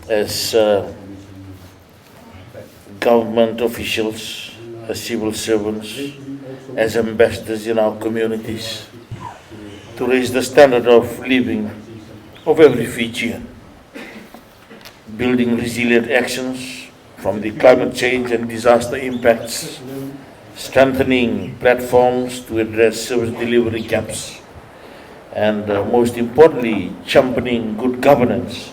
as government officials, as civil servants, as ambassadors in our communities, to raise the standard of living of every Fijian, building resilient actions from the climate change and disaster impacts, strengthening platforms to address service delivery gaps, and most importantly, championing good governance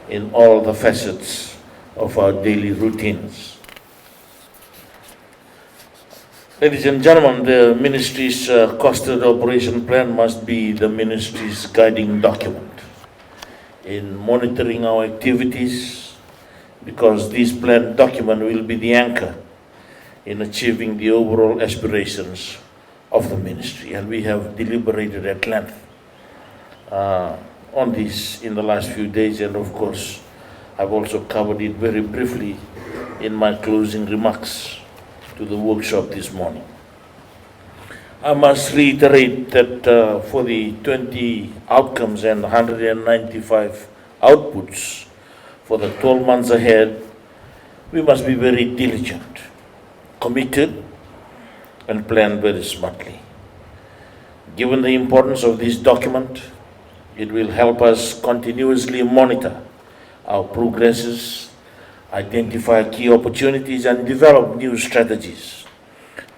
in all the facets of our daily routines. Ladies and gentlemen, the Ministry's costed operation plan must be the Ministry's guiding document in monitoring our activities, because this plan document will be the anchor in achieving the overall aspirations of the Ministry. And we have deliberated at length on this in the last few days, and of course, I've also covered it very briefly in my closing remarks to the workshop this morning. I must reiterate that for the 20 outcomes and 195 outputs for the 12 months ahead, we must be very diligent, committed, and plan very smartly. Given the importance of this document, it will help us continuously monitor our progresses, identify key opportunities, and develop new strategies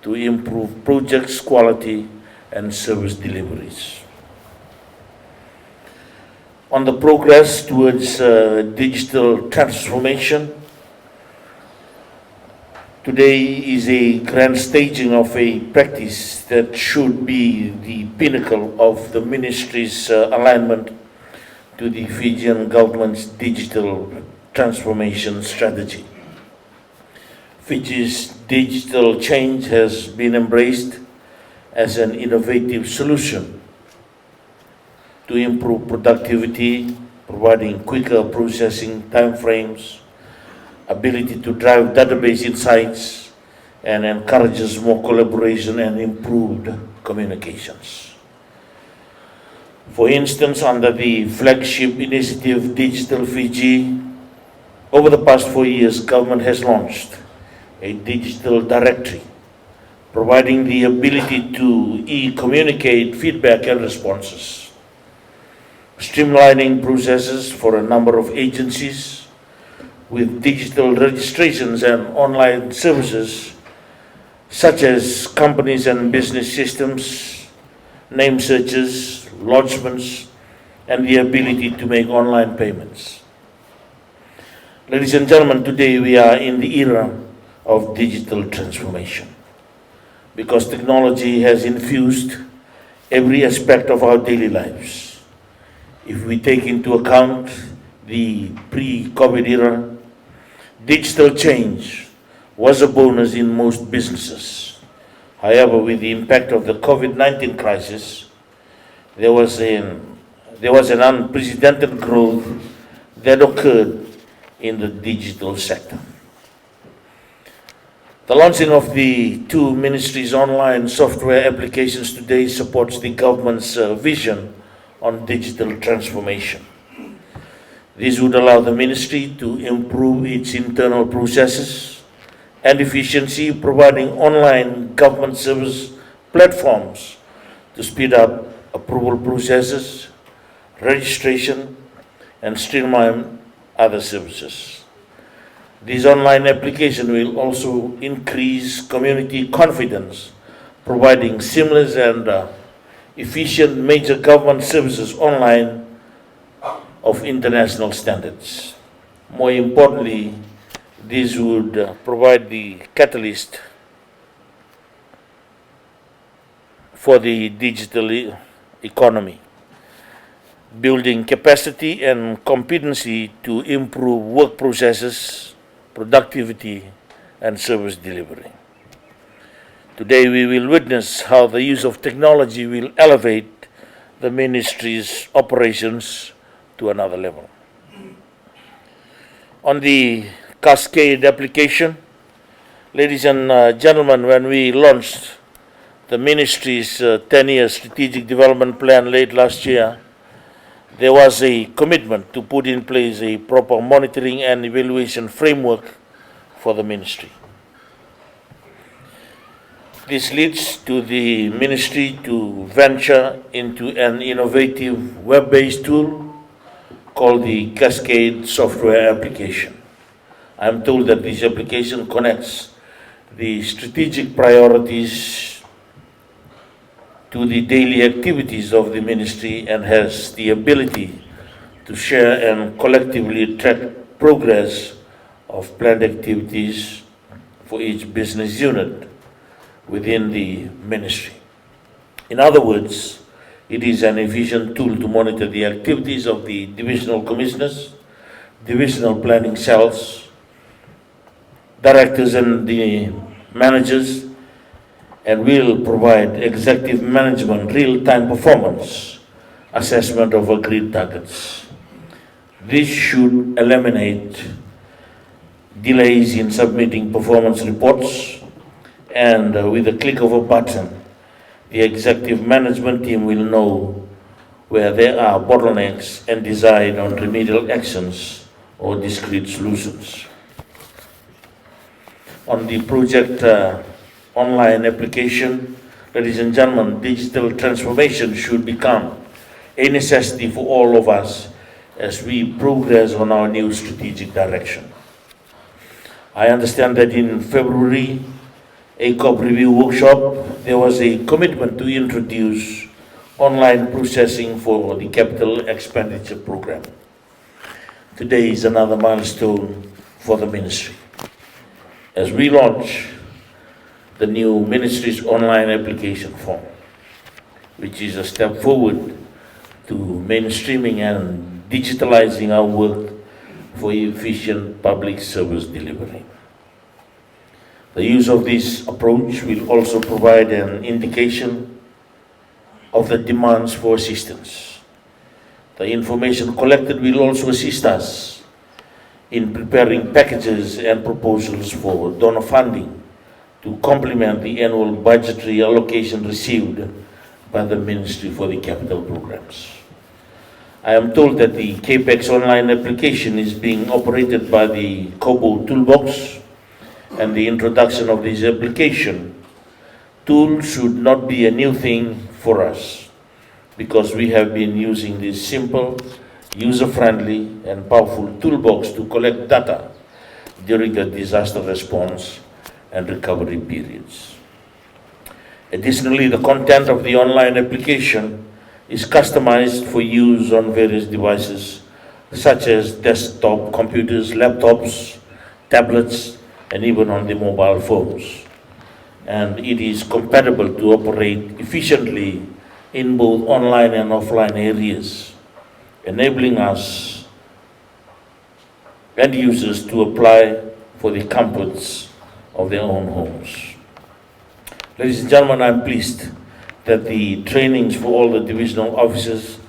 to improve projects' quality and service deliveries. On the progress towards digital transformation, today is a grand staging of a practice that should be the pinnacle of the Ministry's alignment to the Fijian government's digital transformation strategy. Fiji's digital change has been embraced as an innovative solution to improve productivity, providing quicker processing timeframes, ability to drive database insights, and encourages more collaboration and improved communications. For instance, under the flagship initiative Digital Fiji, over the past 4 years, government has launched a digital directory, providing the ability to e-communicate feedback and responses, streamlining processes for a number of agencies with digital registrations and online services such as companies and business systems, name searches, lodgements, and the ability to make online payments. Ladies and gentlemen, today we are in the era of digital transformation because technology has infused every aspect of our daily lives. If we take into account the pre-COVID era, digital change was a bonus in most businesses. However, with the impact of the COVID-19 crisis, there was an unprecedented growth that occurred in the digital sector. The launching of the two ministries' online software applications today supports the government's vision on digital transformation. This would allow the ministry to improve its internal processes and efficiency, providing online government service platforms to speed up approval processes, registration, and streamline other services. This online application will also increase community confidence, providing seamless and efficient major government services online of international standards. More importantly, this would provide the catalyst for the digital economy, building capacity and competency to improve work processes, productivity, and service delivery. Today we will witness how the use of technology will elevate the ministry's operations to another level. On the Cascade application, ladies and gentlemen, when we launched the ministry's 10-year strategic development plan late last year, there was a commitment to put in place a proper monitoring and evaluation framework for the ministry. This leads to the ministry to venture into an innovative web-based tool called the Cascade software application. I'm told that this application connects the strategic priorities to the daily activities of the ministry and has the ability to share and collectively track progress of planned activities for each business unit within the ministry. In other words, it is an efficient tool to monitor the activities of the divisional commissioners, divisional planning cells, directors and the managers, and will provide executive management real-time performance assessment of agreed targets. This should eliminate delays in submitting performance reports, and with a click of a button, the executive management team will know where there are bottlenecks and decide on remedial actions or discrete solutions. On the project online application, ladies and gentlemen, digital transformation should become a necessity for all of us as we progress on our new strategic direction. I understand that in February, a COP review workshop, there was a commitment to introduce online processing for the capital expenditure program. Today is another milestone for the ministry. As we launch the new ministry's online application form, which is a step forward to mainstreaming and digitalizing our work for efficient public service delivery. The use of this approach will also provide an indication of the demands for assistance. The information collected will also assist us in preparing packages and proposals for donor funding to complement the annual budgetary allocation received by the Ministry for the capital programs. I am told that the CAPEX online application is being operated by the COBO toolbox, and the introduction of this application tool should not be a new thing for us, because we have been using this simple, user-friendly and powerful toolbox to collect data during the disaster response and recovery periods. Additionally, the content of the online application is customized for use on various devices such as desktop computers, laptops, tablets, and even on the mobile phones. And it is compatible to operate efficiently in both online and offline areas, enabling us and users to apply for the comforts of their own homes. Ladies and gentlemen, I'm pleased that the trainings for all the divisional officers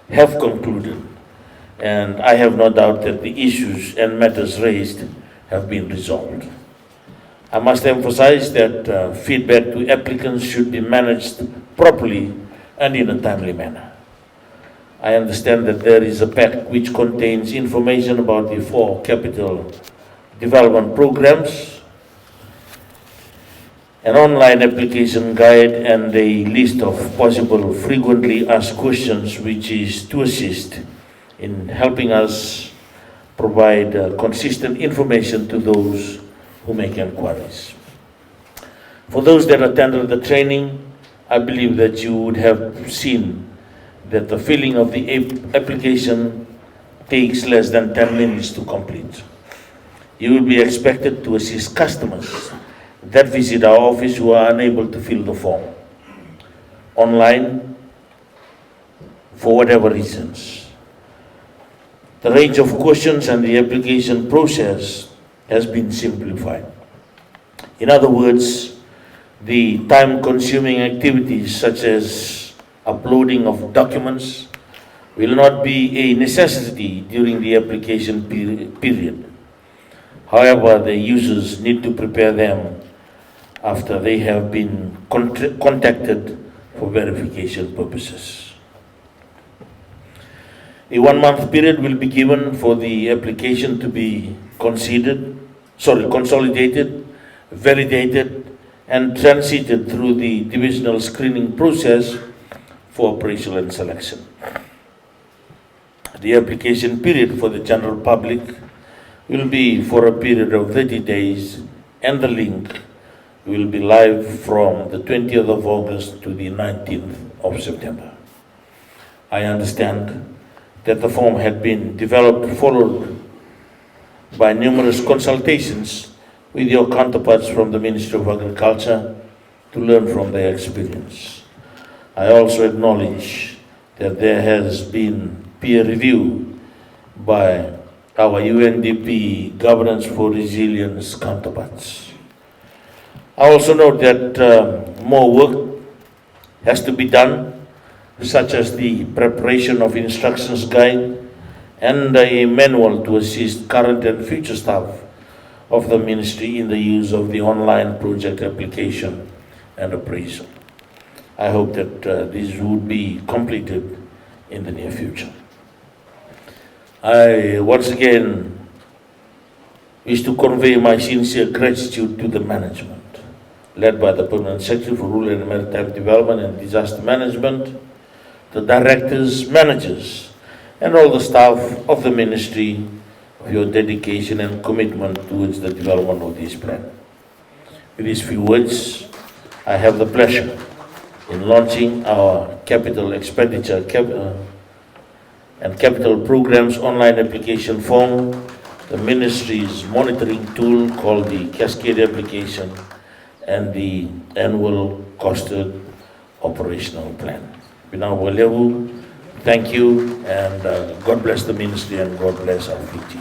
have concluded, and I have no doubt that the issues and matters raised have been resolved. I must emphasize that feedback to applicants should be managed properly and in a timely manner. I understand that there is a pack which contains information about the 4 capital development programs, an online application guide, and a list of possible frequently asked questions, which is to assist in helping us provide consistent information to those who make inquiries. For those that attended the training, I believe that you would have seen that the filling of the application takes less than 10 minutes to complete. You will be expected to assist customers that visit our office who are unable to fill the form online for whatever reasons. The range of questions and the application process has been simplified. In other words, the time-consuming activities such as uploading of documents will not be a necessity during the application period. However, the users need to prepare them after they have been contacted for verification purposes. A 1-month period will be given for the application to be consolidated, validated, and transited through the divisional screening process for appraisal and selection. The application period for the general public will be for a period of 30 days, and the link will be live from the 20th of August to the 19th of September. I understand that the form had been developed, followed by numerous consultations with your counterparts from the Ministry of Agriculture to learn from their experience. I also acknowledge that there has been peer review by our UNDP Governance for Resilience counterparts. I also note that more work has to be done, such as the preparation of instructions guide and a manual to assist current and future staff of the ministry in the use of the online project application and appraisal. I hope that this would be completed in the near future. I once again wish to convey my sincere gratitude to the management, led by the Permanent Secretary for Rural and Maritime Development and Disaster Management, the directors, managers, and all the staff of the ministry for your dedication and commitment towards the development of this plan. With these few words, I have the pleasure in launching our capital expenditure and capital programs online application form, the ministry's monitoring tool called the Cascade application, and the annual costed operational plan. Tailevu, thank you, and God bless the ministry and God bless our Fiji.